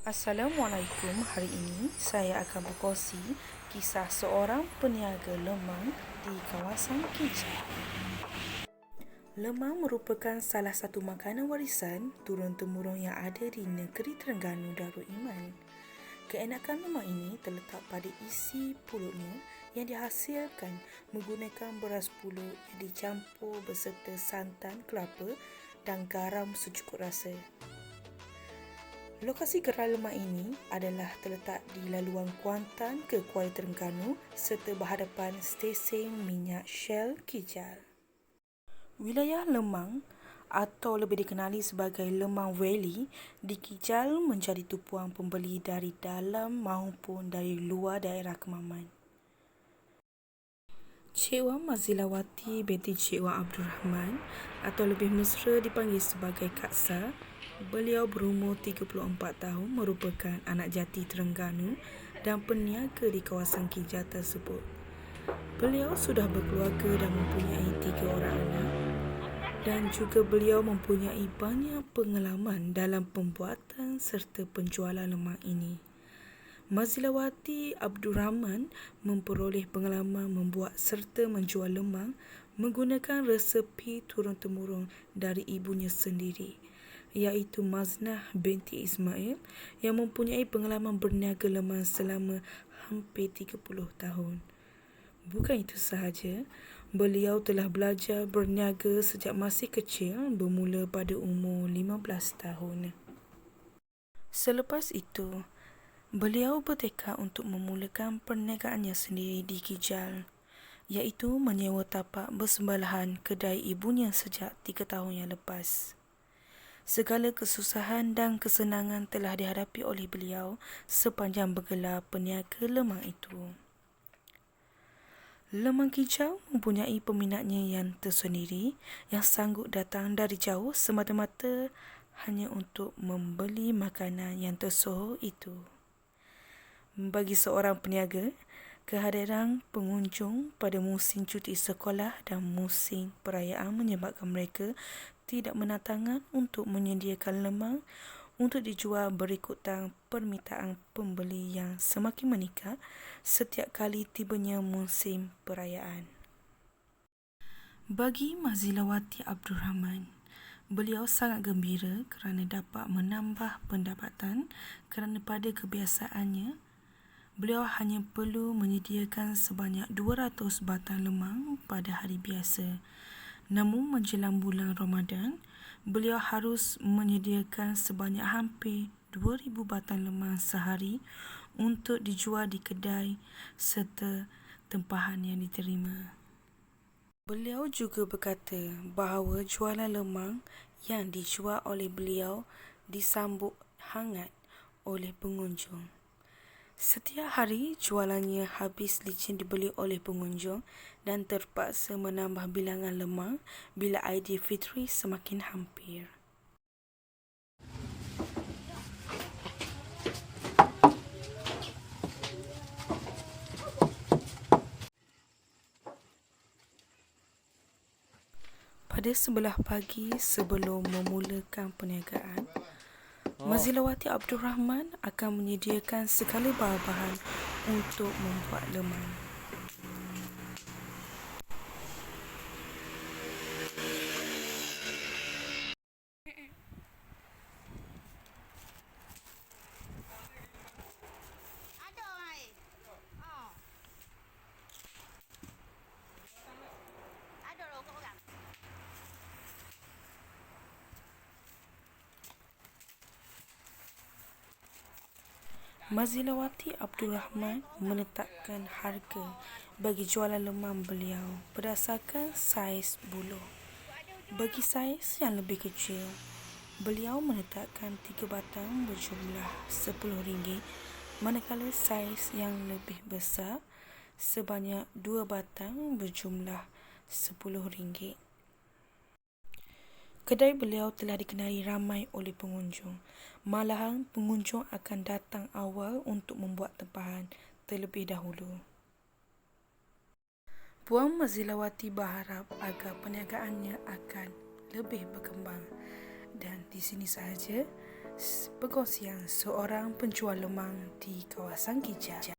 Assalamualaikum. Hari ini saya akan berkongsi kisah seorang peniaga lemang di kawasan Kijang. Lemang merupakan salah satu makanan warisan turun-temurun yang ada di negeri Terengganu Darul Iman. Keenakan lemang ini terletak pada isi pulutnya yang dihasilkan menggunakan beras pulut yang dicampur beserta santan kelapa dan garam secukup rasa. Lokasi gerai lemang ini adalah terletak di laluan Kuantan ke Kuala Terengganu serta berhadapan stesen minyak Shell Kijal. Wilayah Lemang atau lebih dikenali sebagai Lemang Valley di Kijal menjadi tumpuan pembeli dari dalam maupun dari luar daerah Kemaman. Cik Wan Mazilawati binti Cik Wan Abdul Rahman atau lebih mesra dipanggil sebagai Kak Sa. Beliau berumur 34 tahun, merupakan anak jati Terengganu dan peniaga di kawasan Kijal tersebut. Beliau sudah berkeluarga dan mempunyai 3 orang anak dan juga beliau mempunyai banyak pengalaman dalam pembuatan serta penjualan lemang ini. Mazilawati Abdul Rahman memperoleh pengalaman membuat serta menjual lemang menggunakan resepi turun-temurun dari ibunya sendiri, iaitu Maznah binti Ismail yang mempunyai pengalaman berniaga lemang selama hampir 30 tahun. Bukan itu sahaja, beliau telah belajar berniaga sejak masih kecil bermula pada umur 15 tahun. Selepas itu, beliau bertekad untuk memulakan perniagaannya sendiri di Kijal, iaitu menyewa tapak bersebelahan kedai ibunya sejak 3 tahun yang lepas. Segala kesusahan dan kesenangan telah dihadapi oleh beliau sepanjang bergelar peniaga lemang itu. Lemang Kijal mempunyai peminatnya yang tersendiri yang sanggup datang dari jauh semata-mata hanya untuk membeli makanan yang tersohor itu. Bagi seorang peniaga, kehadiran pengunjung pada musim cuti sekolah dan musim perayaan menyebabkan mereka tidak menantangan untuk menyediakan lemang untuk dijual berikutan permintaan pembeli yang semakin meningkat setiap kali tibanya musim perayaan. Bagi Mazilawati Abdul Rahman, beliau sangat gembira kerana dapat menambah pendapatan kerana pada kebiasaannya, beliau hanya perlu menyediakan sebanyak 200 batang lemang pada hari biasa. Namun menjelang bulan Ramadan, beliau harus menyediakan sebanyak hampir 2,000 batang lemang sehari untuk dijual di kedai serta tempahan yang diterima. Beliau juga berkata bahawa jualan lemang yang dijual oleh beliau disambut hangat oleh pengunjung. Setiap hari jualannya habis licin dibeli oleh pengunjung dan terpaksa menambah bilangan lemang bila Aidilfitri semakin hampir. Pada sebelah pagi sebelum memulakan perniagaan, Mazilawati Abdul Rahman akan menyediakan segala bahan-bahan untuk membuat lemang. Mazilawati Abdul Rahman menetapkan harga bagi jualan lemang beliau berdasarkan saiz buluh. Bagi saiz yang lebih kecil, beliau menetapkan 3 batang berjumlah RM10, manakala saiz yang lebih besar sebanyak 2 batang berjumlah RM10. Kedai beliau telah dikenali ramai oleh pengunjung. Malahan pengunjung akan datang awal untuk membuat tempahan terlebih dahulu. Puan Mazilawati berharap agar perniagaannya akan lebih berkembang. Dan di sini sahaja Perkongsian seorang penjual lemang di kawasan Kijang.